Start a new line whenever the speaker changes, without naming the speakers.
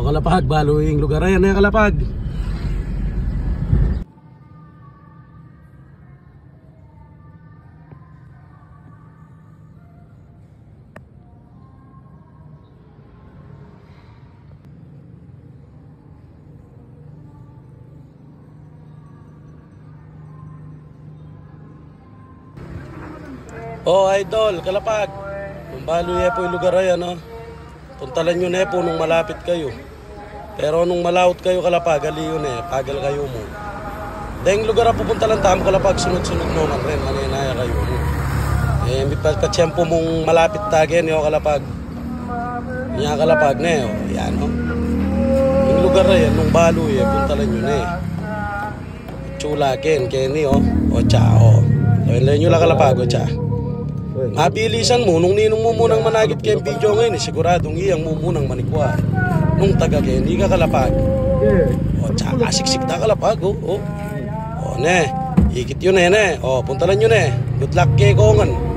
kalapag, baluing lugar yan kalapag. Oh idol, kalapag. Kung baluye po yung lugar ay puntalan nyo na po nung malapit kayo. Pero nung malaut kayo kalapag, aliyo na pagal kayo mo. Dahil lugar na pupunta lang tamo kalapag, sunod-sunod mo man rin, maninaya kayo mo. May patsyempo mong malapit tagin yung kalapag. Yung kalapag na yan yung lugar na yan, nung baluye, puntalan nyo na Chulakin, Kenny o Chao. Tawin nyo lang kalapag o Cha. Mabilisan mo, nung ninong mo munang managit kayong video ngayon, siguradong iyang mo munang manikwa. Nung taga kayo, hindi ka kalapag. O, tsaka siksik na kalapag, o, ne, ikit yun puntalan yun Good luck kay Kongan.